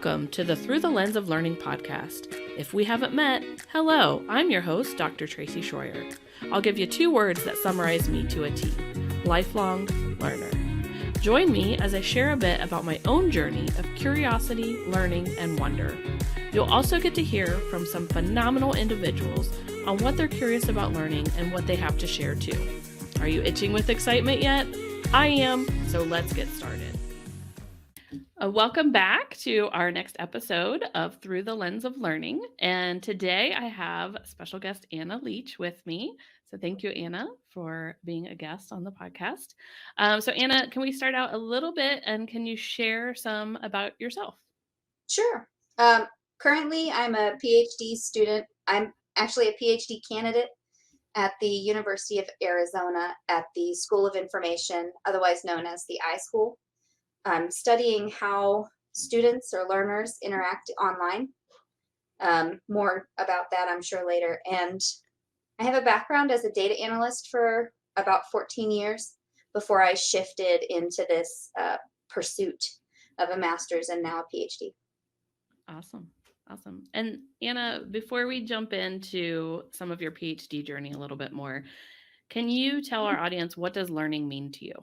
Welcome to the Through the Lens of Learning podcast. If we haven't met, hello, I'm your host, Dr. Tracy Schroyer. I'll give you 2 words that summarize me to a T: lifelong learner. Join me as I share a bit about my own journey of curiosity, learning, and wonder. You'll also get to hear from some phenomenal individuals on what they're curious about learning and what they have to share too. Are you itching with excitement yet? I am, so let's get started. Welcome back to our next episode of Through the Lens of Learning. And today I have special guest Anna Leach with me. So thank you, Anna, for being a guest on the podcast. So Anna, can we start out a little bit and can you share some about yourself? Sure. Currently, I'm a PhD student. I'm actually a PhD candidate at the University of Arizona at the School of Information, otherwise known as the iSchool. I'm studying how students or learners interact online. More about that, I'm sure, later. And I have a background as a data analyst for about 14 years before I shifted into this pursuit of a master's and now a PhD. Awesome. And Anna, before we jump into some of your PhD journey a little bit more, can you tell our audience, what does learning mean to you?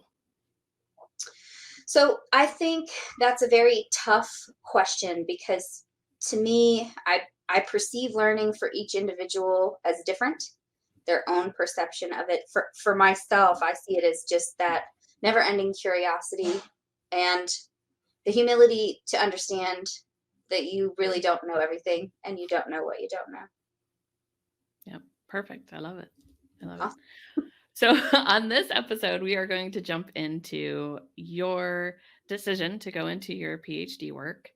So I think that's a very tough question because to me, I perceive learning for each individual as different, their own perception of it. For myself, I see it as just that never-ending curiosity and the humility to understand that you really don't know everything and you don't know what you don't know. Yeah, perfect. I love it. Awesome. So on this episode, we are going to jump into your decision to go into your PhD work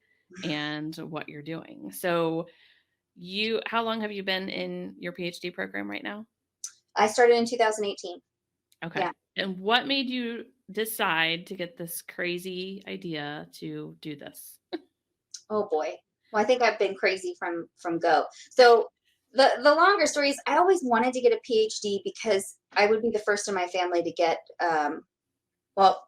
and what you're doing. So how long have you been in your PhD program right now? I started in 2018. Okay. Yeah. And what made you decide to get this crazy idea to do this? Oh boy. Well, I think I've been crazy from go. So the longer story is I always wanted to get a PhD because I would be the first in my family to get well,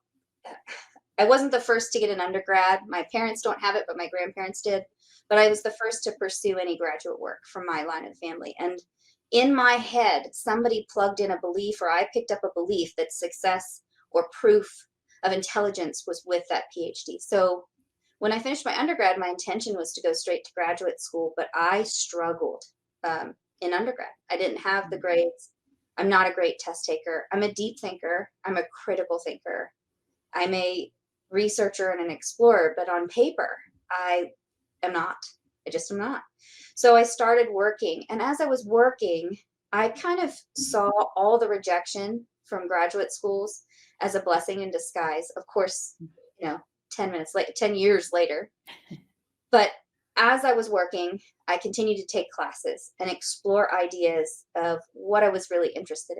I wasn't the first to get an undergrad. My parents don't have it, but my grandparents did. But I was the first to pursue any graduate work from my line of family. And in my head, somebody plugged in a belief, or I picked up a belief that success or proof of intelligence was with that PhD. So when I finished my undergrad, my intention was to go straight to graduate school, but I struggled in undergrad. I didn't have the grades. I'm not a great test taker. I'm a deep thinker. I'm a critical thinker. I'm a researcher and an explorer, but on paper, I am not. I just am not. So I started working. And as I was working, I kind of saw all the rejection from graduate schools as a blessing in disguise. Of course, 10 years later. But as I was working, I continued to take classes and explore ideas of what I was really interested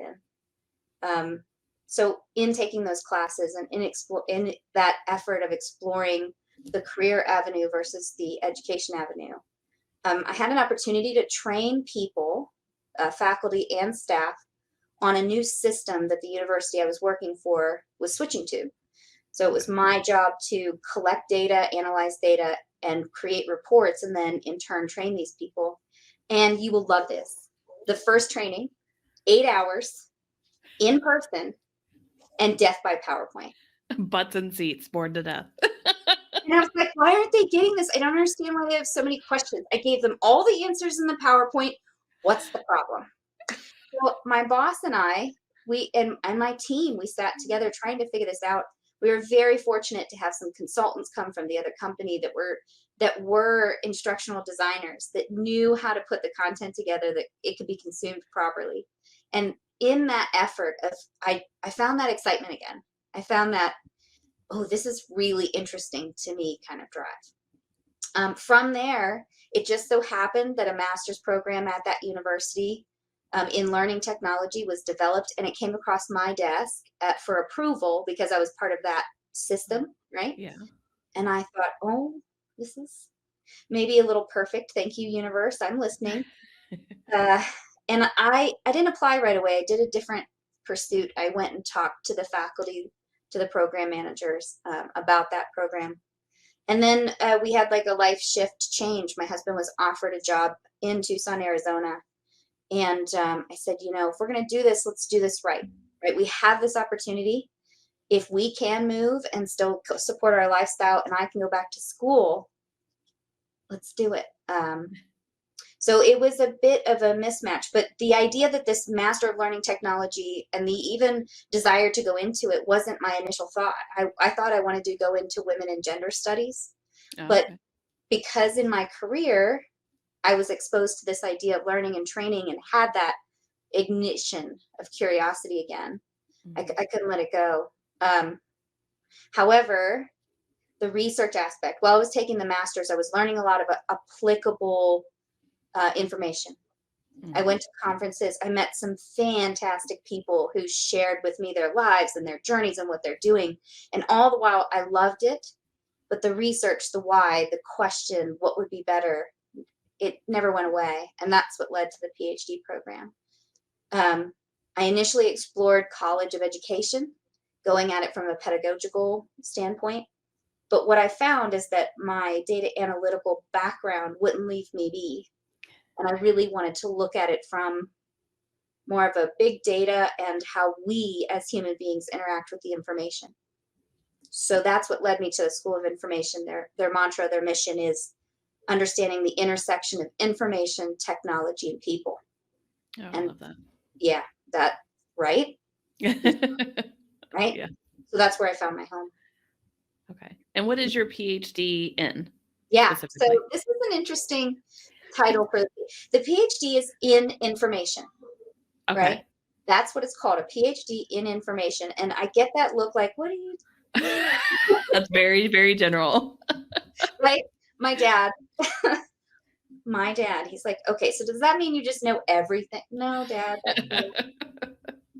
in. So in taking those classes and in that effort of exploring the career avenue versus the education avenue, I had an opportunity to train people, faculty and staff, on a new system that the university I was working for was switching to. So it was my job to collect data, analyze data, and create reports, and then in turn train these people. And you will love this. The first training, 8 hours in person, and death by PowerPoint. Butts and seats, bored to death. And I was like, why aren't they getting this? I don't understand why they have so many questions. I gave them all the answers in the PowerPoint. What's the problem? Well, my boss and I, and my team, we sat together trying to figure this out. We were very fortunate to have some consultants come from the other company that were instructional designers that knew how to put the content together that it could be consumed properly. And in that effort I found that excitement again. I found that, oh, this is really interesting to me kind of drive. From there, it just so happened that a master's program at that university in learning technology was developed, and it came across my desk for approval because I was part of that system, right? Yeah. And I thought, oh, this is maybe a little perfect. Thank you, universe. I'm listening. And I didn't apply right away. I did a different pursuit. I went and talked to the faculty, to the program managers about that program. And then we had like a life shift change. My husband was offered a job in Tucson, Arizona. And I said, if we're going to do this, let's do this right. Right? We have this opportunity. If we can move and still support our lifestyle and I can go back to school, let's do it. So it was a bit of a mismatch, but the idea that this Master of Learning Technology and the even desire to go into it wasn't my initial thought. I thought I wanted to go into women and gender studies, but Okay. because in my career, I was exposed to this idea of learning and training and had that ignition of curiosity again. Mhm. I couldn't let it go. However, the research aspect, while I was taking the master's, I was learning a lot of applicable information. I Mhm. went to conferences. I met some fantastic people who shared with me their lives and their journeys and what they're doing. And all the while, I loved it. But the research, the why, the question, what would be better, it never went away. And that's what led to the PhD program. I initially explored college of education, going at it from a pedagogical standpoint. But what I found is that my data analytical background wouldn't leave me be. And I really wanted to look at it from more of a big data and how we as human beings interact with the information. So that's what led me to the School of Information. Their mantra, their mission is understanding the intersection of information, technology, and people. Oh, I And love that. yeah, that right, right. Yeah. So that's where I found my home. Okay. And what is your PhD in Yeah. So specifically? this is an interesting title for the PhD is in information, right? Okay. That's what it's called, a PhD in information. And I get that look like, what are you, That's very, very general. right? My dad, my dad, he's like, okay, so does that mean you just know everything? No, Dad.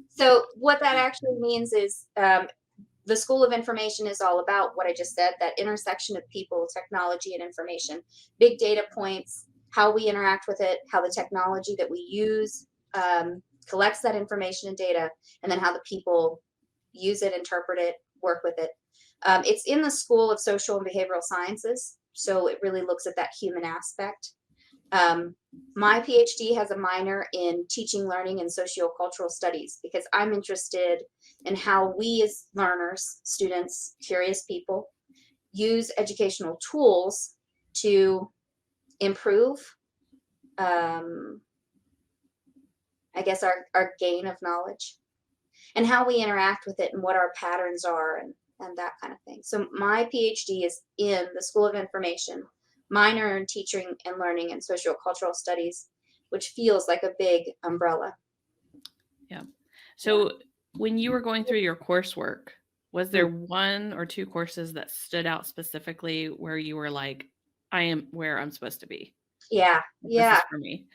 So what that actually means is the School of Information is all about what I just said, that intersection of people, technology, and information, big data points, how we interact with it, how the technology that we use collects that information and data, and then how the people use it, interpret it, work with it. It's in the School of Social and Behavioral Sciences, so it really looks at that human aspect. My PhD has a minor in teaching, learning, and sociocultural studies because I'm interested in how we as learners, students, curious people, use educational tools to improve, um, I guess, our gain of knowledge and how we interact with it and what our patterns are and that kind of thing. So my PhD is in the School of Information, minor in teaching and learning and sociocultural studies, which feels like a big umbrella. Yeah. Yeah. So when you were going through your coursework, was Hmm. there one or two courses that stood out specifically where you were like, I am where I'm supposed to be? Yeah. This Yeah. is for me.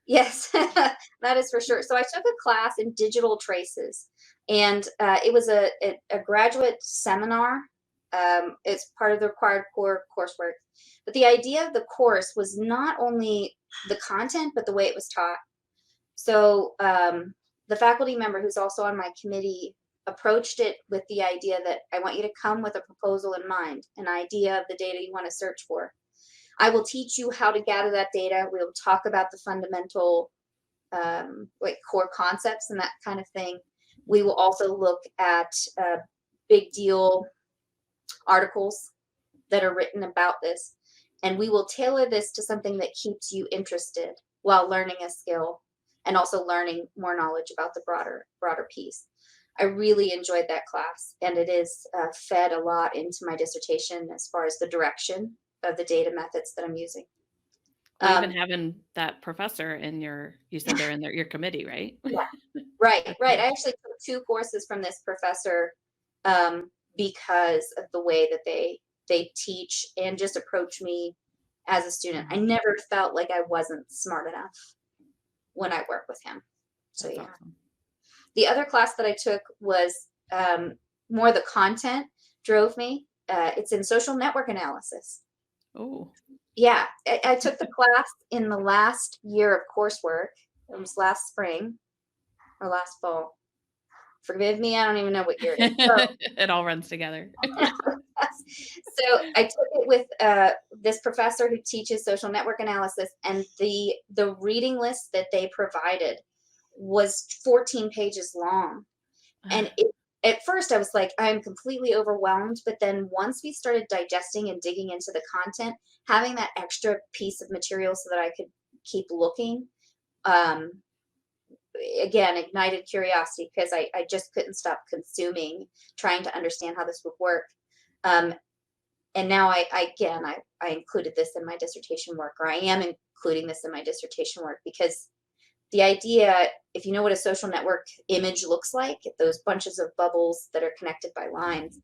Yes, that is for sure. So I took a class in digital traces, and it was a graduate seminar. It's part of the required core coursework. But the idea of the course was not only the content, but the way it was taught. So the faculty member who's also on my committee approached it with the idea that I want you to come with a proposal in mind, an idea of the data you want to search for. I will teach you how to gather that data. We'll talk about the fundamental like core concepts and that kind of thing. We will also look at big deal articles that are written about this. And we will tailor this to something that keeps you interested while learning a skill and also learning more knowledge about the broader piece. I really enjoyed that class, and it is fed a lot into my dissertation as far as the direction of the data methods that I'm using. Well, even Um, having that professor in you said they're in your committee, right? yeah, right, That's right. I good. actually took two courses from this professor because of the way that they teach and just approach me as a student. I Mhm. never felt like I wasn't smart enough when I work with him. So That's yeah. awesome. The other class that I took was more the content drove me. It's in social network analysis. Oh, Yeah, I took the class in the last year of coursework. It was last spring or last fall. Forgive me, I don't even know what year it is. So it all runs together. So I took it with this professor who teaches social network analysis, and the reading list that they provided was 14 pages long. And at first I was like, I'm completely overwhelmed. But then once we started digesting and digging into the content, having that extra piece of material so that I could keep looking, um, again, ignited curiosity, because I just couldn't stop consuming, trying to understand how this would work. Um, and now I included this in my dissertation work, or I am including this in my dissertation work, because the idea, if you know what a social network image looks like, those bunches of bubbles that are connected by lines,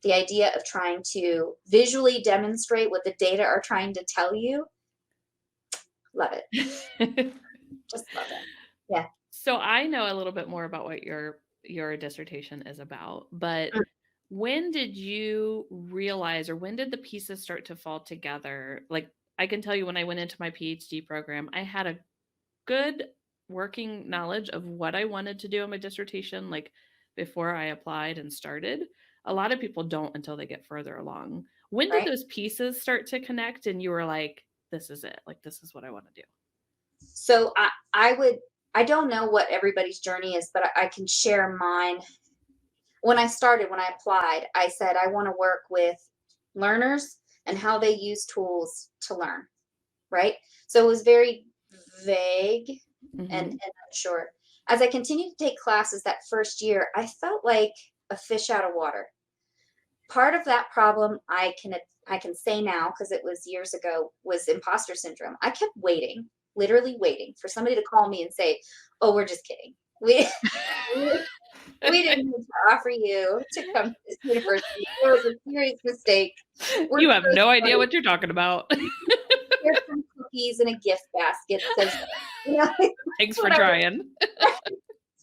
the idea of trying to visually demonstrate what the data are trying to tell you, love it. Just love it. Yeah. So I know a little bit more about what your dissertation is about, but when did you realize, or when did the pieces start to fall together? Like, I can tell you, when I went into my PhD program, I had a good working knowledge of what I wanted to do in my dissertation, like before I applied and started. A lot of people don't until they get further along. When did Right. those pieces start to connect and you were like, this is it, like this is what I want to do? So I don't know what everybody's journey is, but I can share mine. When I applied, I said I want to work with learners and how they use tools to learn, right? So it was very vague and unsure. As I continued to take classes that first year, I felt like a fish out of water. Part of that problem, I can say now, because it was years ago, was imposter syndrome. I kept waiting, literally waiting for somebody to call me and say, "Oh, we're just kidding. We didn't need to offer you to come to this university. It was a serious mistake. You have no idea what you're talking about." Here's some cookies and a gift basket." So, you know, Thanks for trying.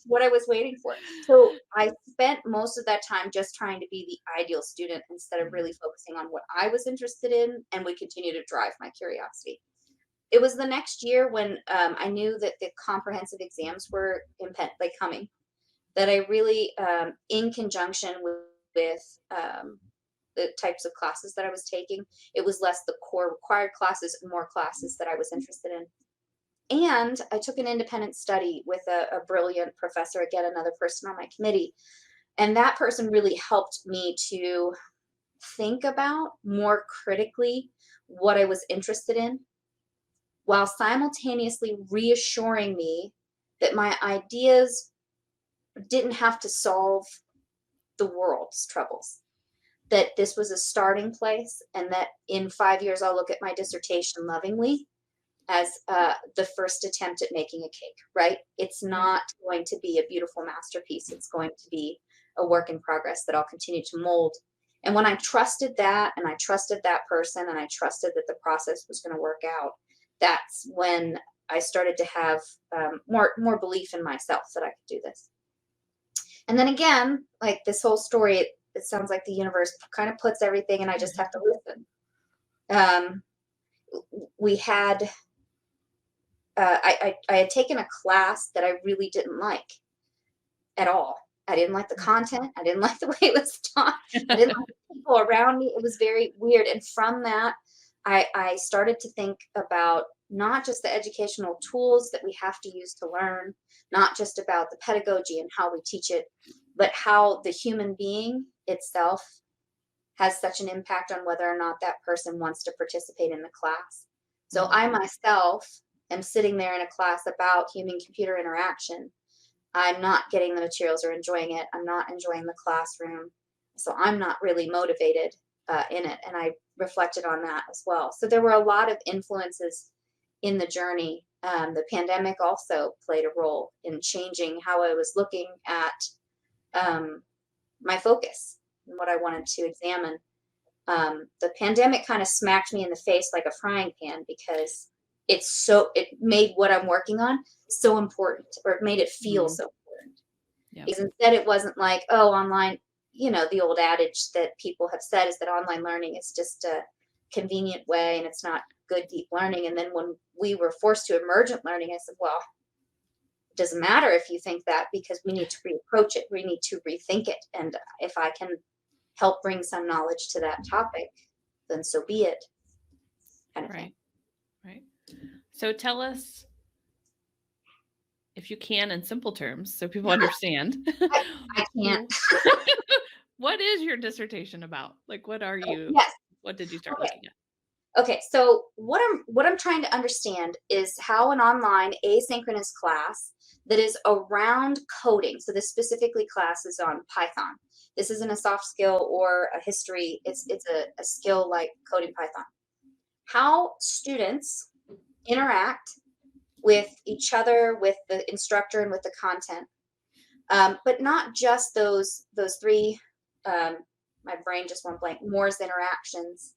what I was waiting for. So I spent most of that time just trying to be the ideal student instead of really focusing on what I was interested in, and would continue to drive my curiosity. It was the next year when I knew that the comprehensive exams were coming, that I really, in conjunction with the types of classes that I was taking, it was less the core required classes and more classes that I was interested in. And I took an independent study with a brilliant professor, again, another person on my committee. And that person really helped me to think about more critically what I was interested in, while simultaneously reassuring me that my ideas didn't have to solve the world's troubles, that this was a starting place, and that in 5 years I'll look at my dissertation lovingly as the first attempt at making a cake, right? It's not going to be a beautiful masterpiece. It's going to be a work in progress that I'll continue to mold. And when I trusted that, and I trusted that person, and I trusted that the process was going to work out, that's when I started to have more belief in myself that I could do this. And then again, like this whole story, it sounds like the universe kind of puts everything, and I just have to listen. We had I had taken a class that I really didn't like at all. I didn't like the content. I didn't like the way it was taught. I didn't like the people around me. It was very weird. And from that, I started to think about not just the educational tools that we have to use to learn, not just about the pedagogy and how we teach it, but how the human being itself has such an impact on whether or not that person wants to participate in the class. So I myself am sitting there in a class about human-computer interaction. I'm not getting the materials or enjoying it. I'm not enjoying the classroom. So I'm not really motivated in it. And I reflected on that as well. So there were a lot of influences in the journey. The pandemic also played a role in changing how I was looking at my focus and what I wanted to examine. The pandemic kind of smacked me in the face like a frying pan, because it made what I'm working on so important, or it made it feel so important. Yeah. Because instead it wasn't like, oh, online, the old adage that people have said is that online learning is just a convenient way and it's not good deep learning. And then when we were forced to emergent learning, I said, well, it doesn't matter if you think that, because we need to reapproach it. We need to rethink it. And if I can help bring some knowledge to that topic, then so be it, kind of thing. Right. So tell us, if you can, in simple terms, so people understand. I can't. What is your dissertation about? Like, what Yes. did you start Okay. looking at? Okay, so what I'm trying to understand is how an online asynchronous class that is around coding. So this specifically class is on Python. This isn't a soft skill or a history. It's a skill like coding Python. How students interact with each other, with the instructor, and with the content, but not just those three. My brain just went blank. Moore's interactions.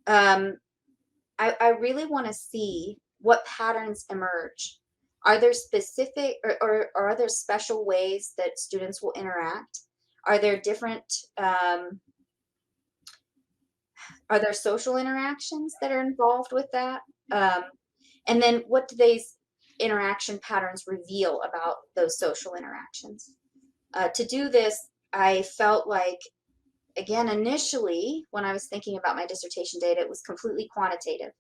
Um, I really want to see what patterns emerge. Are there specific or are there special ways that students will interact? Are there different, are there social interactions that are involved with that? And then what do these interaction patterns reveal about those social interactions? To do this, I felt like, again, initially, when I was thinking about my dissertation data, it was completely quantitative.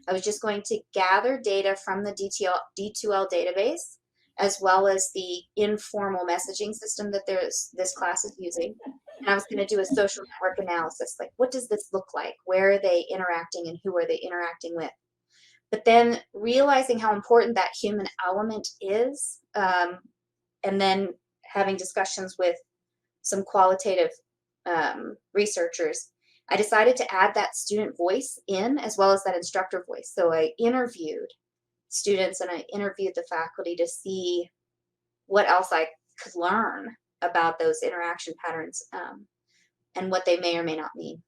I was just going to gather data from the D2L database, as well as the informal messaging system that this class is using. And I was going to do a social network analysis, like what does this look like? Where are they interacting and who are they interacting with? But then realizing how important that human element is, and then having discussions with some qualitative researchers, I decided to add that student voice in as well as that instructor voice. So I interviewed students and I interviewed the faculty to see what else I could learn about those interaction patterns, and what they may or may not mean.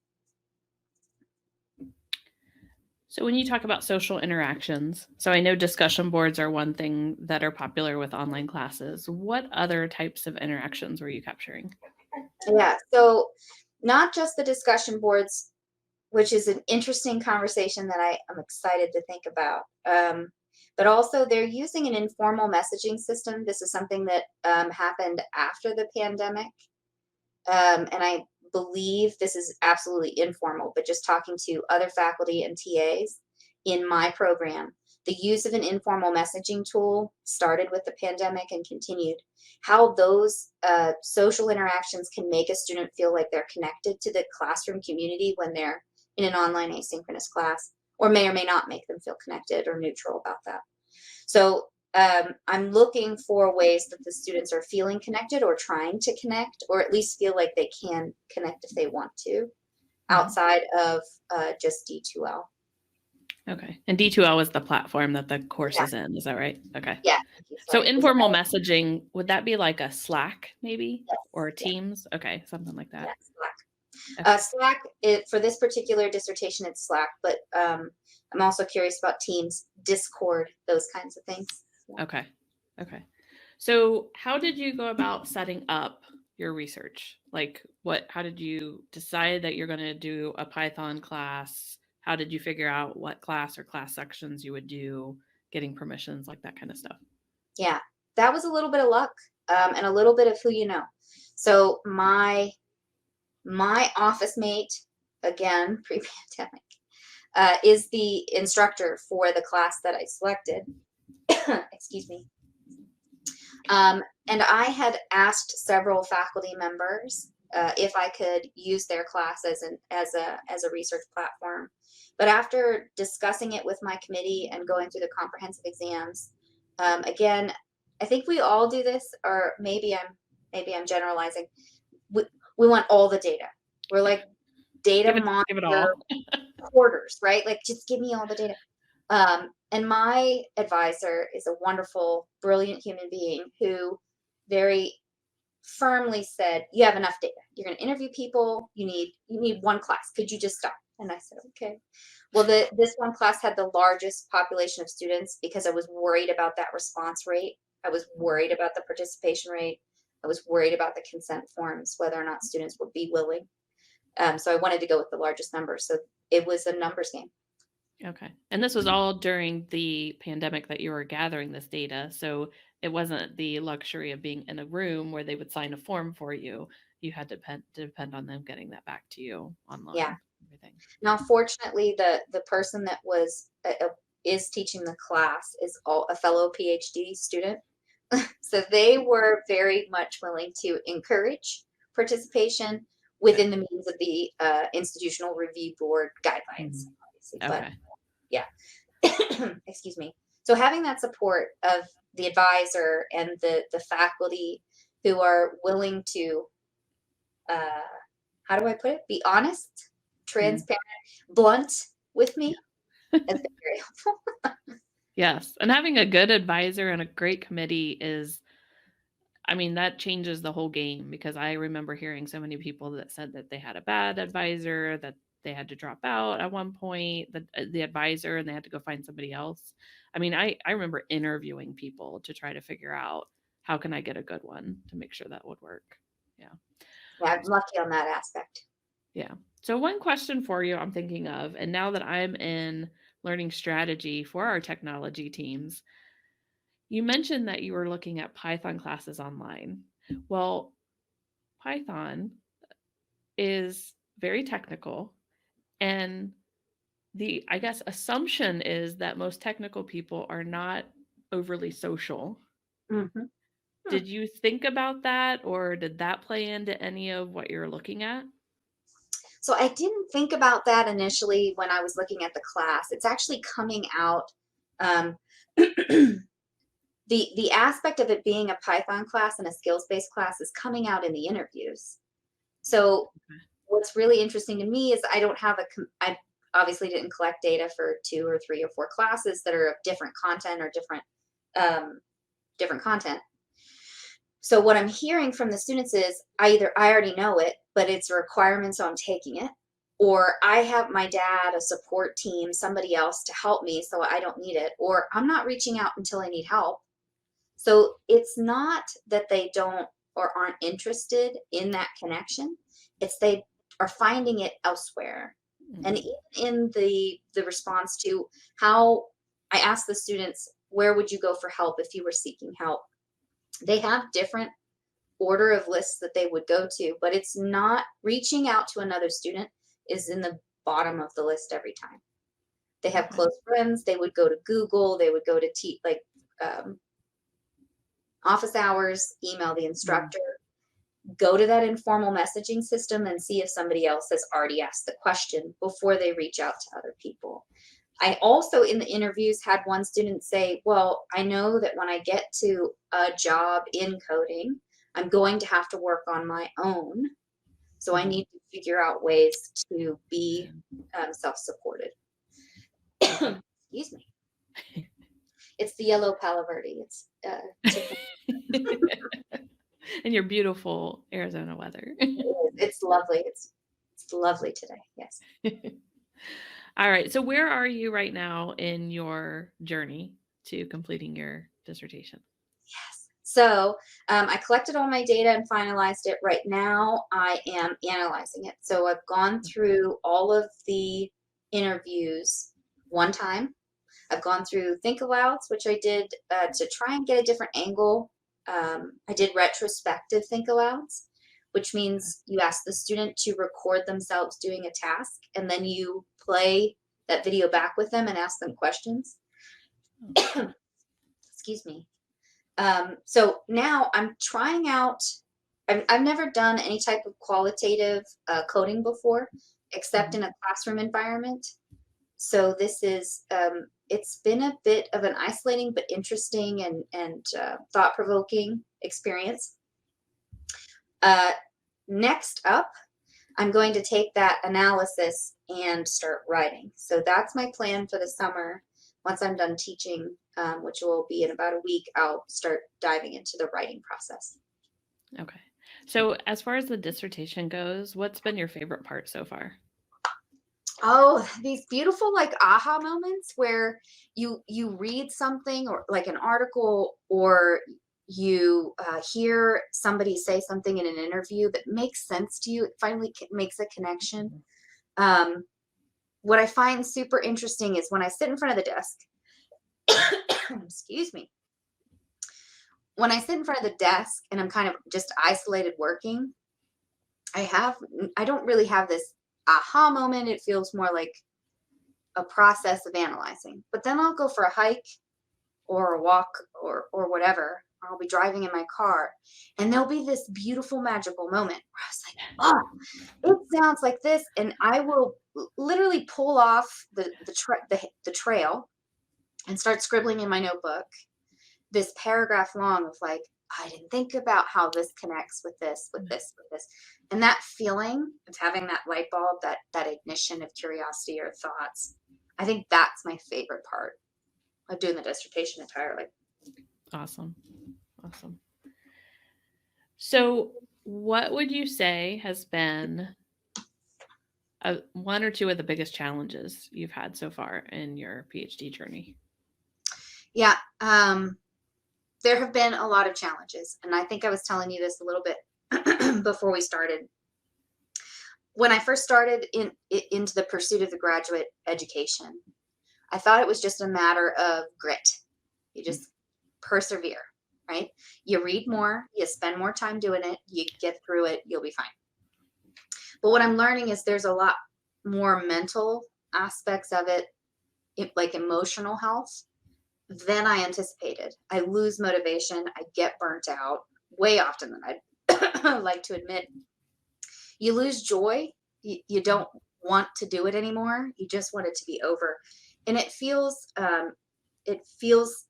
So when you talk about social interactions, so I know discussion boards are one thing that are popular with online classes. What other types of interactions were you capturing? Yeah, so not just the discussion boards, which is an interesting conversation that I am excited to think about. But also, they're using an informal messaging system. This is something that happened after the pandemic. And I believe this is absolutely informal, but just talking to other faculty and TAs in my program, the use of an informal messaging tool started with the pandemic and continued. How those social interactions can make a student feel like they're connected to the classroom community when they're in an online asynchronous class, or may not make them feel connected or neutral about that. So I'm looking for ways that the students are feeling connected or trying to connect, or at least feel like they can connect if they want to, outside of just D2L. Okay. And D2L is the platform that the course Yeah, is in. Is that right? Okay. yeah. So Sorry. informal messaging, would that be like a Slack maybe Yes, or yeah, Teams? Okay, something like yeah, that. Slack. Okay. Slack, for this particular dissertation, it's Slack, but I'm also curious about Teams, Discord, those kinds of things. Yeah. Okay. Okay. So how did you go about setting up your research? Like how did you decide that you're going to do a Python class? How did you figure out what class or class sections you would do, getting permissions, like that kind of stuff? Yeah, that was a little bit of luck, and a little bit of who you know. So my office mate, again, pre-pandemic, is the instructor for the class that I selected. Excuse me. And I had asked several faculty members if I could use their class as a research platform. But after discussing it with my committee and going through the comprehensive exams, again, I think we all do this, or maybe I'm generalizing. We want all the data. We're like data Give it monster all. hoarders, right? Like, just give me all the data. And my advisor is a wonderful, brilliant human being who very firmly said, "You have enough data. You're going to interview people. You need one class. Could you just stop?" And I said, "Okay." Well, this one class had the largest population of students because I was worried about that response rate. I was worried about the participation rate. I was worried about the consent forms, whether or not students would be willing. So I wanted to go with the largest number. So it was a numbers game. Okay. And this was all during the pandemic that you were gathering this data. So it wasn't the luxury of being in a room where they would sign a form for you. you had to depend on them getting that back to you Yeah. online, everything. Now, fortunately, the person that is teaching the class is a fellow PhD student. So they were very much willing to encourage participation within the means of the institutional review board guidelines, obviously. But Okay. yeah, excuse me. So having that support of the advisor and the faculty who are willing to, how do I put it? Be honest, transparent, blunt with me has been very helpful. Yes. And having a good advisor and a great committee is, I mean, that changes the whole game, because I remember hearing so many people that said that they had a bad advisor, that they had to drop out at one point, the advisor, and they had to go find somebody else. I mean, I remember interviewing people to try to figure out how can I get a good one to make sure that would work. Yeah. Yeah, I'm lucky on that aspect. Yeah. So one question for you I'm thinking of, and now that I'm in learning strategy for our technology teams, you mentioned that you were looking at Python classes online. Well, Python is very technical, and the, I guess, assumption is that most technical people are not overly social. Mm-hmm. Did you think about that, or did that play into any of what you're looking at? So I didn't think about that initially when I was looking at the class. It's actually coming out. Um, the aspect of it being a Python class and a skills-based class is coming out in the interviews. So what's really interesting to me is I obviously didn't collect data for 2 or 3 or 4 classes that are of different content or different content. So what I'm hearing from the students is I already know it, but it's a requirement, so I'm taking it, or I have my dad, a support team, somebody else to help me, so I don't need it, or I'm not reaching out until I need help. So it's not that they don't or aren't interested in that connection. It's they are finding it elsewhere. And even in the response to how I asked the students, where would you go for help if you were seeking help? They have different order of lists that they would go to, but it's not reaching out to another student is in the bottom of the list every time. They have close friends. They would go to Google. They would go to office hours, email the instructor, go to that informal messaging system and see if somebody else has already asked the question before they reach out to other people. I also, in the interviews, had one student say, well, I know that when I get to a job in coding, I'm going to have to work on my own. So I need to figure out ways to be self-supported. Excuse me. It's the yellow Palo Verde. It's And your beautiful Arizona weather. it's lovely. It's lovely today. Yes. All right. So where are you right now in your journey to completing your dissertation? Yes. So I collected all my data and finalized it. Right now, I am analyzing it. So I've gone through all of the interviews one time. I've gone through think alouds, which I did to try and get a different angle. I did retrospective think alouds, which means you ask the student to record themselves doing a task, and then you play that video back with them and ask them questions. Excuse me. So now I'm trying out, I've never done any type of qualitative coding before, except in a classroom environment. So this is, it's been a bit of an isolating but interesting and thought-provoking experience. Next up, I'm going to take that analysis and start writing. So that's my plan for the summer. Once I'm done teaching, which will be in about a week, I'll start diving into the writing process. Okay. So as far as the dissertation goes, what's been your favorite part so far? Oh, these beautiful like aha moments where you read something or like an article, or you hear somebody say something in an interview that makes sense to you. It finally makes a connection. What I find super interesting is when I sit in front of the desk, excuse me, when I sit in front of the desk and I'm kind of just isolated working, I don't really have this aha moment. It feels more like a process of analyzing. But then I'll go for a hike or a walk or whatever. I'll be driving in my car and there'll be this beautiful magical moment where I was like, oh, it sounds like this. And I will literally pull off the trail and start scribbling in my notebook this paragraph long of like, I didn't think about how this connects with this, with this, with this. And that feeling of having that light bulb, that ignition of curiosity or thoughts, I think that's my favorite part of doing the dissertation entirely. Awesome. Awesome. So, what would you say has been one or two of the biggest challenges you've had so far in your PhD journey? Yeah. There have been a lot of challenges. And I think I was telling you this a little bit before we started. When I first started into the pursuit of the graduate education, I thought it was just a matter of grit. You just persevere, right? You read more, you spend more time doing it, you get through it, you'll be fine. But what I'm learning is there's a lot more mental aspects of it, like emotional health, than I anticipated. I lose motivation, I get burnt out way often than I'd like to admit. You lose joy. You don't want to do it anymore. You just want it to be over. And it feels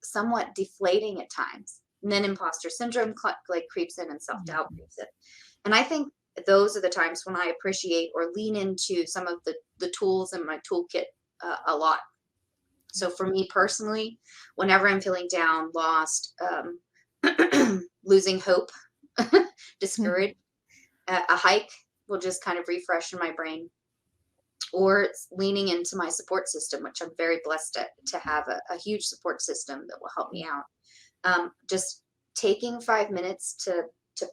somewhat deflating at times. And then imposter syndrome like creeps in and self-doubt creeps in. And I think those are the times when I appreciate or lean into some of the tools in my toolkit a lot. So for me personally, whenever I'm feeling down, lost, losing hope, discouraged, a hike will just kind of refresh in my brain, or leaning into my support system, which I'm very blessed to have a huge support system that will help me out. Just taking 5 minutes to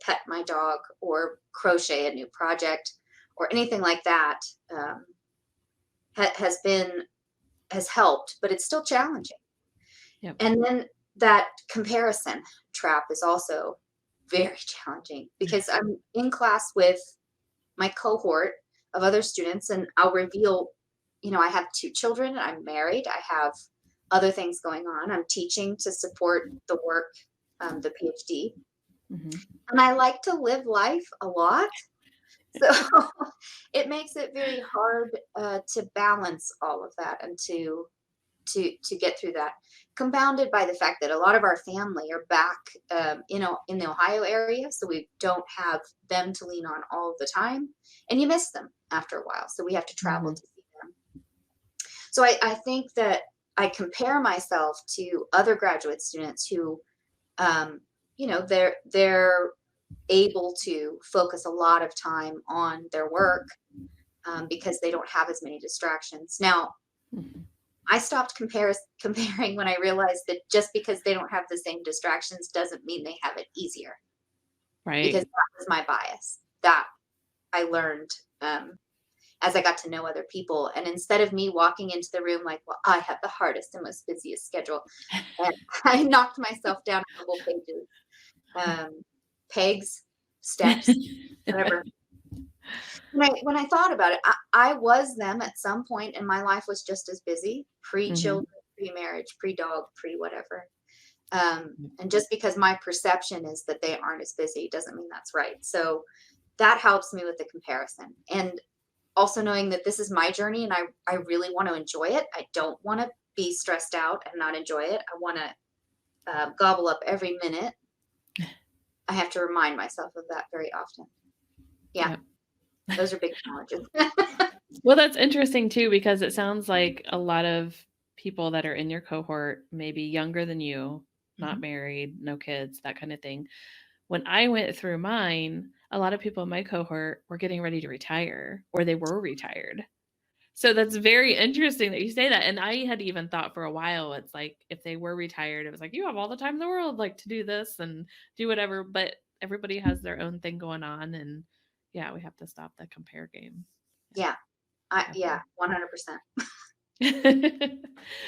pet my dog or crochet a new project or anything like that has helped, but it's still challenging. Yep. And then that comparison trap is also very challenging because I'm in class with my cohort of other students, and I'll reveal, I have 2 children, I'm married, I have other things going on. I'm teaching to support the work, the PhD. Mm-hmm. And I like to live life a lot. So it makes it very hard to balance all of that and to get through that, compounded by the fact that a lot of our family are back in the Ohio area, so we don't have them to lean on all the time, and you miss them after a while, so we have to travel to see them. So I think that I compare myself to other graduate students who they're able to focus a lot of time on their work because they don't have as many distractions. Now, I stopped comparing when I realized that just because they don't have the same distractions doesn't mean they have it easier. Right. Because that was my bias that I learned as I got to know other people. And instead of me walking into the room like, well, I have the hardest and most busiest schedule, and I knocked myself down a couple pages, pegs, steps, whatever. When I thought about it, I was them at some point, and my life was just as busy, pre-children, pre-marriage, pre-dog, pre-whatever. And just because my perception is that they aren't as busy doesn't mean that's right. So that helps me with the comparison. And also knowing that this is my journey and I really want to enjoy it. I don't want to be stressed out and not enjoy it. I want to gobble up every minute. I have to remind myself of that very often. Yeah. Yep. Those are big challenges. Well, that's interesting too, because it sounds like a lot of people that are in your cohort, maybe younger than you, not married, no kids, that kind of thing. When I went through mine, a lot of people in my cohort were getting ready to retire, or they were retired. So that's very interesting that you say that. And I had even thought for a while, it's like if they were retired, it was like, you have all the time in the world, like to do this and do whatever. But everybody has their own thing going on. And yeah, we have to stop the compare game. Yeah. 100%.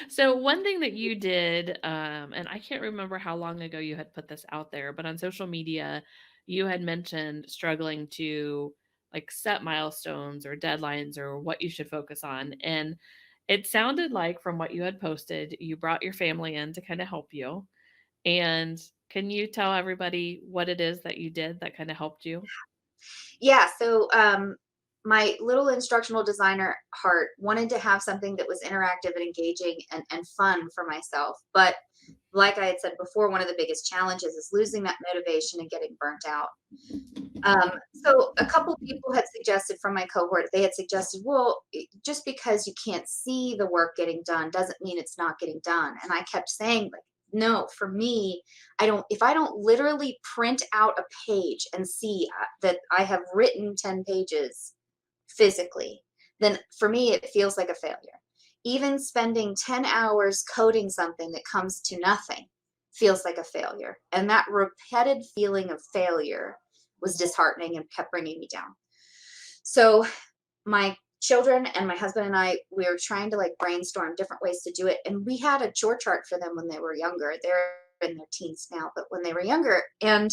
So one thing that you did, and I can't remember how long ago you had put this out there, but on social media, you had mentioned struggling to like set milestones or deadlines or what you should focus on. And it sounded like from what you had posted, you brought your family in to kind of help you. And can you tell everybody what it is that you did that kind of helped you? Yeah. So my little instructional designer heart wanted to have something that was interactive and engaging and fun for myself. But like I had said before, one of the biggest challenges is losing that motivation and getting burnt out. So a couple people had suggested from my cohort, they had suggested, well, just because you can't see the work getting done doesn't mean it's not getting done. And I kept saying, like, no, for me, if I don't literally print out a page and see that I have written 10 pages physically, then for me, it feels like a failure. Even spending 10 hours coding something that comes to nothing feels like a failure. And that repeated feeling of failure was disheartening and kept bringing me down. So my children and my husband and I, we were trying to like brainstorm different ways to do it. And we had a chore chart for them when they were younger. They're in their teens now, but when they were younger. And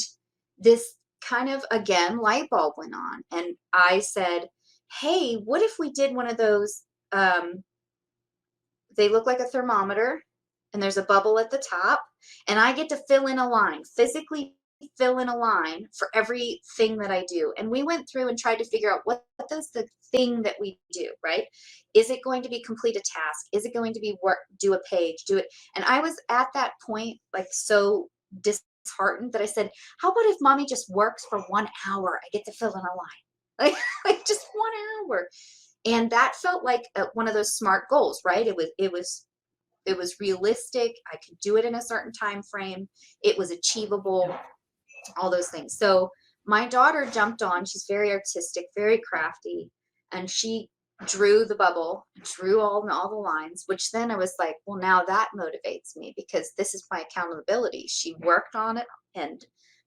this kind of, again, light bulb went on. And I said, hey, what if we did one of those? They look like a thermometer and there's a bubble at the top. And I get to fill in a line, physically fill in a line for everything that I do. And we went through and tried to figure out what does the thing that we do, right? Is it going to be complete a task? Is it going to be work, do a page, do it? And I was at that point, like so disheartened that I said, how about if mommy just works for 1 hour? I get to fill in a line, like just 1 hour. And that felt like one of those smart goals, right? It was realistic. I could do it in a certain time frame. It was achievable, all those things. So my daughter jumped on. She's very artistic, very crafty, and she drew the bubble, drew all the lines, which then I was like, well, now that motivates me because this is my accountability. She worked on it and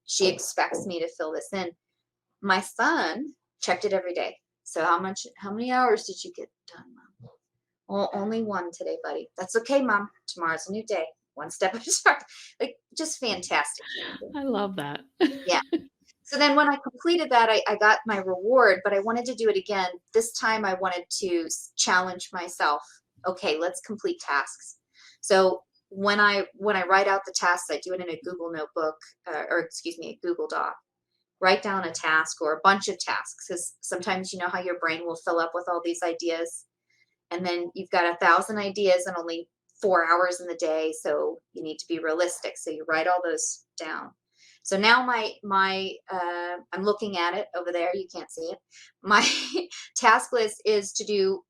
she expects me to fill this in. My son checked it every day. So how many hours did you get done, Mom? Well, only one today, buddy. That's okay, Mom. Tomorrow's a new day. One step at a time. Like, just fantastic. I love that. Yeah. So then when I completed that, I got my reward, but I wanted to do it again. This time I wanted to challenge myself. Okay, let's complete tasks. So when I write out the tasks, I do it in a Google notebook, or excuse me, a Google Doc. Write down a task or a bunch of tasks, because sometimes you know how your brain will fill up with all these ideas, and then you've got 1,000 ideas and only 4 hours in the day, so you need to be realistic. So you write all those down. So now I'm looking at it over there. You can't see it. My task list is to do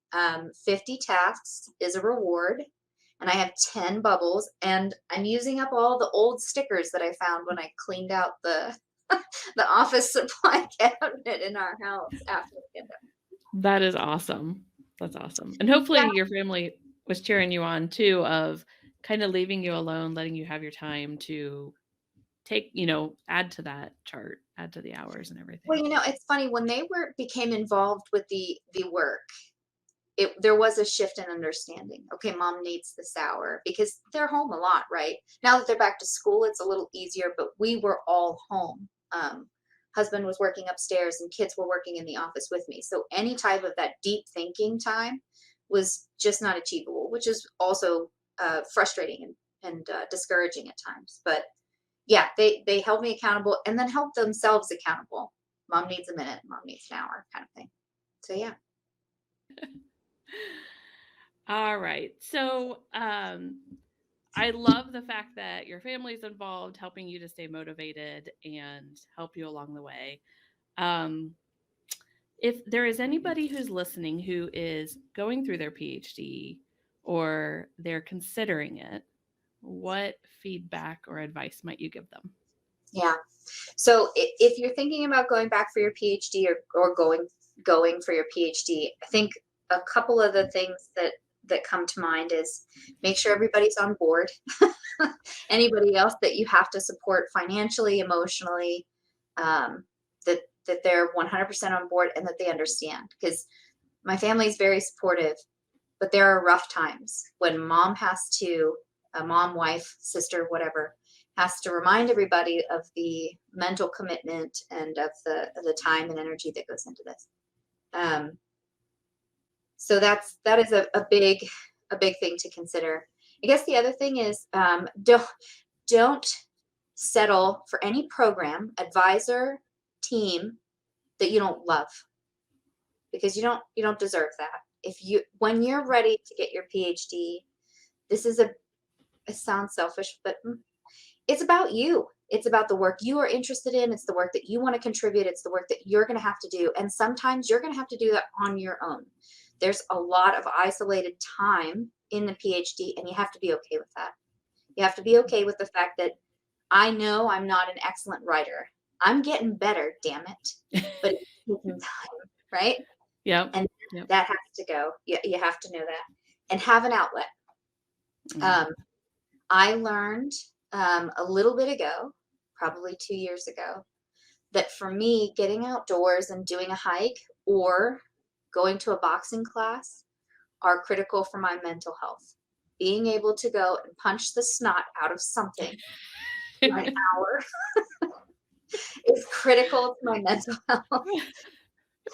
50 tasks is a reward, and I have 10 bubbles, and I'm using up all the old stickers that I found when I cleaned out the the office supply cabinet in our house after the pandemic. That is awesome. That's awesome. And Yeah, hopefully your family was cheering you on too, of kind of leaving you alone, letting you have your time to take, add to that chart, add to the hours and well, everything. it's funny when they became involved with the work. There was a shift in understanding. Okay, mom needs this hour because they're home a lot, right? Now that they're back to school, it's a little easier, but we were all home. Husband was working upstairs and kids were working in the office with me. So any type of that deep thinking time was just not achievable, which is also frustrating and discouraging at times. But yeah, they held me accountable and then held themselves accountable. Mom needs a minute, mom needs an hour, kind of thing. So yeah. All right. So, I love the fact that your family's involved, helping you to stay motivated and help you along the way. Um, if there is anybody who's listening who is going through their PhD or they're considering it, what feedback or advice might you give them? Yeah. So if you're thinking about going back for your PhD or going for your PhD, I think a couple of the things that come to mind is make sure everybody's on board. Anybody else that you have to support financially, emotionally, that they're 100% on board and that they understand. Because my family is very supportive, but there are rough times when mom has to, a mom, wife, sister, whatever, has to remind everybody of the mental commitment and of the time and energy that goes into this. So that is a big thing to consider. I guess the other thing is, don't settle for any program, advisor, team that you don't love, because you don't deserve that. When you're ready to get your PhD, this is it sounds selfish, but it's about you. It's about the work you are interested in. It's the work that you want to contribute. It's the work that you're going to have to do. And sometimes you're going to have to do that on your own. There's a lot of isolated time in the PhD, and you have to be okay with that. You have to be okay with the fact that I know I'm not an excellent writer. I'm getting better, damn it. But it's taking time, right? Yep. And Yep. that has to go. You have to know that. And have an outlet. I learned a little bit ago, probably 2 years ago, that for me, getting outdoors and doing a hike or going to a boxing class are critical for my mental health. Being able to go and punch the snot out of something for an hour is critical to my mental health.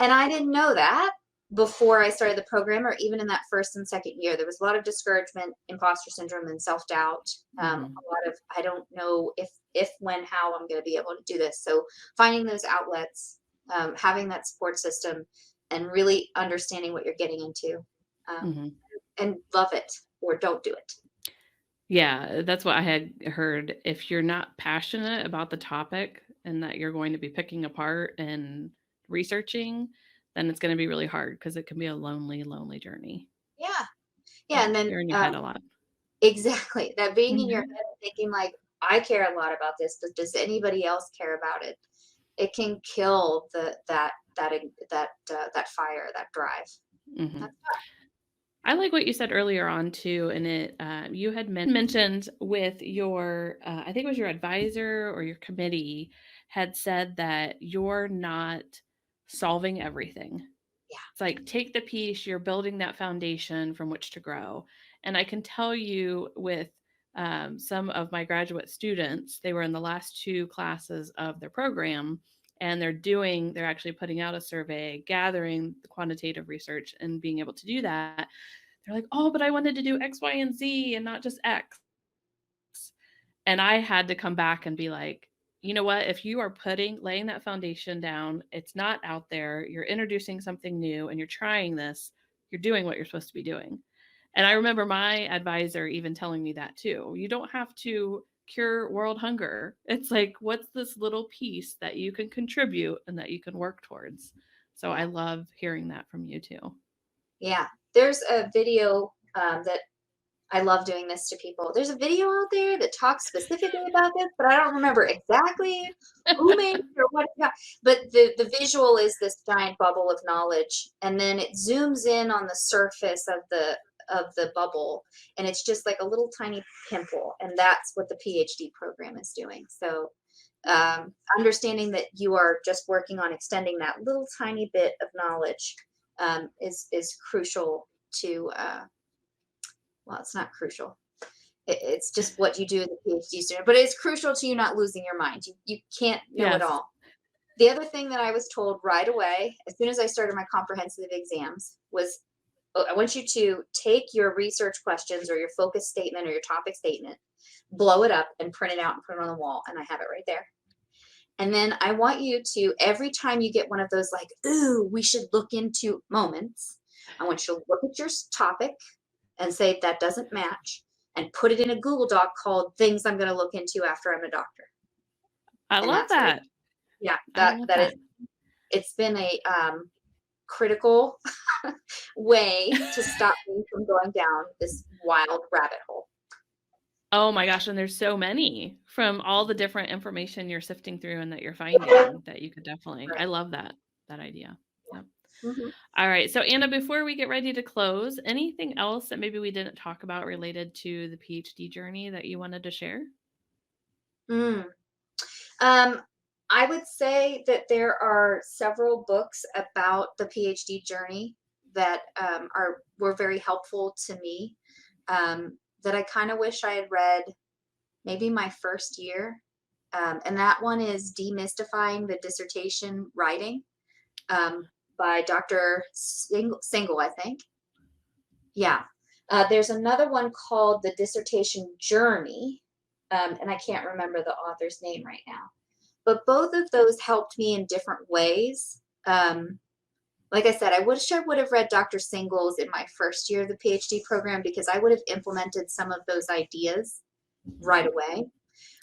And I didn't know that before I started the program, or even in that first and second year. There was a lot of discouragement, imposter syndrome, and self-doubt. A lot of, I don't know if, when, how I'm going to be able to do this. So finding those outlets, having that support system, and really understanding what you're getting into, and love it or don't do it. Yeah, that's what I had heard. If you're not passionate about the topic and that you're going to be picking apart and researching, then it's going to be really hard because it can be a lonely, lonely journey. Yeah. Yeah. And then you're in your head a lot. exactly, that being in your head and thinking like, I care a lot about this, but does anybody else care about it? It can kill that fire, that drive. That's I like what you said earlier on too, and you had mentioned with your, I think it was your advisor or your committee had said that you're not solving everything. Yeah. It's like, take the piece, you're building that foundation from which to grow. And I can tell you with some of my graduate students, they were in the last 2 classes of their program, and they're actually putting out a survey, gathering the quantitative research and being able to do that. They're like, oh, but I wanted to do X, Y, and Z and not just X. And I had to come back and be like, you know what? If you are laying that foundation down, it's not out there, you're introducing something new and you're trying this, you're doing what you're supposed to be doing. And I remember my advisor even telling me that too. You don't have to cure world hunger. It's like, what's this little piece that you can contribute and that you can work towards? So I love hearing that from you too. Yeah. There's a video that I love doing this to people. There's a video out there that talks specifically about this, but I don't remember exactly who made it or what. But the visual is this giant bubble of knowledge, and then it zooms in on the surface of the bubble, and it's just like a little tiny pimple, and that's what the PhD program is doing. So understanding that you are just working on extending that little tiny bit of knowledge is crucial to well, it's not crucial. It's just what you do as a PhD student, but it's crucial to you not losing your mind. You can't know it all. The other thing that I was told right away, as soon as I started my comprehensive exams, was I want you to take your research questions or your focus statement or your topic statement, blow it up and print it out and put it on the wall. And I have it right there. And then I want you to, every time you get one of those like, ooh, we should look into moments, I want you to look at your topic and say that doesn't match, and put it in a Google Doc called things I'm going to look into after I'm a doctor. I love that. It's been a critical way to stop me from going down this wild rabbit hole. Oh my gosh, and there's so many from all the different information you're sifting through and that you're finding that you could definitely, I love that idea. Yep. All right. So Anna, before we get ready to close, anything else that maybe we didn't talk about related to the PhD journey that you wanted to share? I would say that there are several books about the PhD journey that were very helpful to me, that I kind of wish I had read maybe my first year. And that one is Demystifying the Dissertation Writing, by Dr. Single, I think. Yeah. There's another one called The Dissertation Journey, and I can't remember the author's name right now. But both of those helped me in different ways. Like I said, I wish I would have read Dr. Singles in my first year of the PhD program, because I would have implemented some of those ideas right away.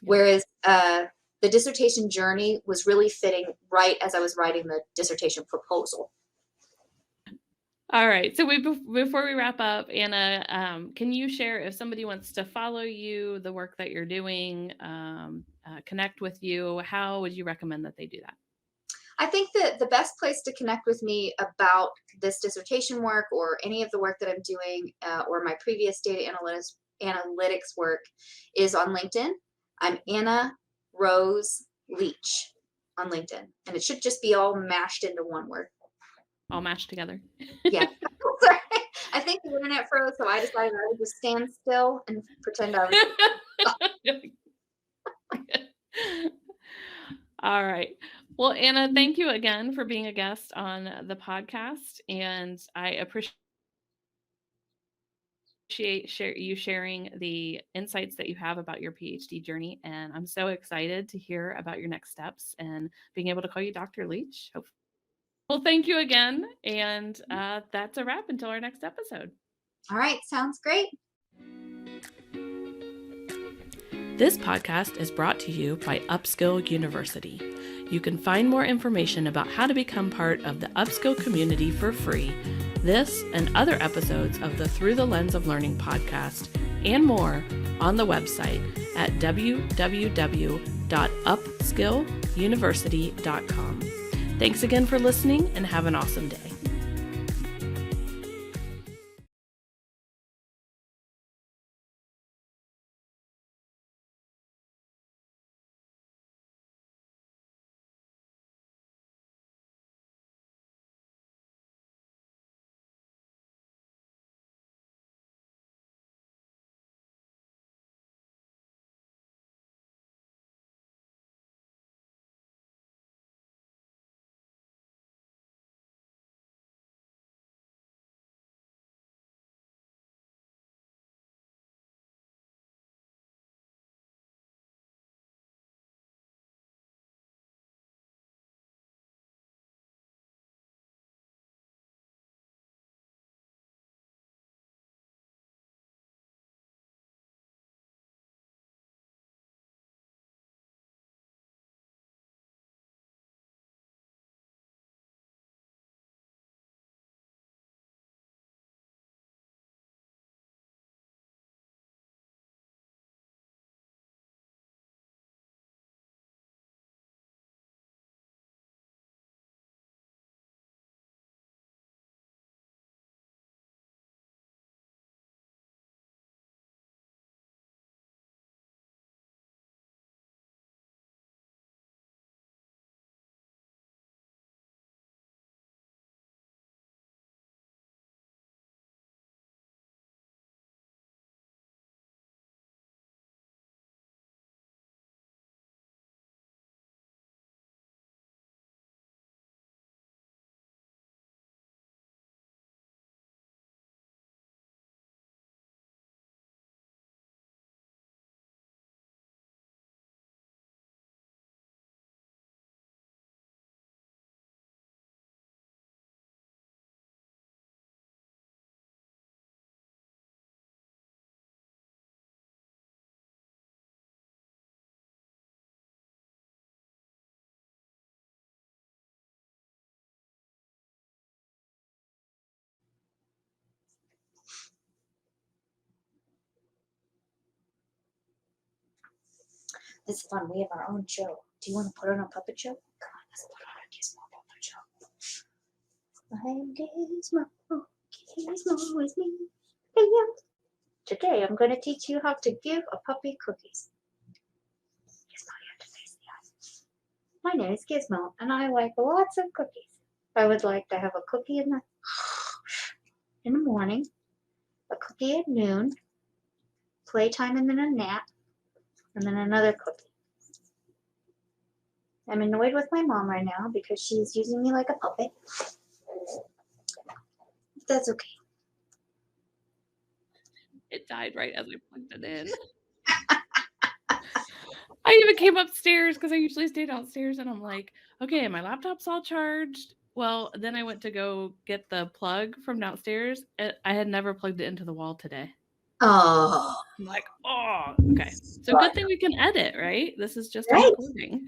Whereas the dissertation journey was really fitting right as I was writing the dissertation proposal. All right. So before we wrap up, Anna, can you share, if somebody wants to follow you, the work that you're doing, connect with you, how would you recommend that they do that? I think that the best place to connect with me about this dissertation work, or any of the work that I'm doing, or my previous data analytics work, is on LinkedIn. I'm Anna Rose Leach on LinkedIn, and it should just be all mashed into one word. All mashed together. Yeah. Sorry. I think the internet froze, so I decided I would just stand still and pretend I was. All right. Well, Anna, thank you again for being a guest on the podcast, and I appreciate you sharing the insights that you have about your PhD journey, and I'm so excited to hear about your next steps and being able to call you Dr. Leach. Well, thank you again, and that's a wrap until our next episode. All right, sounds great. This podcast is brought to you by Upskill University. You can find more information about how to become part of the Upskill community for free, this and other episodes of the Through the Lens of Learning podcast, and more on the website at www.upskilluniversity.com. Thanks again for listening, and have an awesome day. This is fun. We have our own show. Do you want to put on a puppet show? Come on, let's put on a Gizmo puppet show. I am Gizmo. Gizmo is me. Hey, yeah. Today I'm going to teach you how to give a puppy cookies. Gizmo, you have to face the eyes. My name is Gizmo, and I like lots of cookies. I would like to have a cookie in the morning, a cookie at noon, playtime, and then a nap, And then another cookie. I'm annoyed with my mom right now because she's using me like a puppet. That's okay. It died right as I plugged it in. I even came upstairs because I usually stay downstairs, and I'm like, okay, my laptop's all charged. Well, then I went to go get the plug from downstairs. And I had never plugged it into the wall today. Oh. I'm like, oh, okay. So good thing we can edit, right? This is just a Right. recording.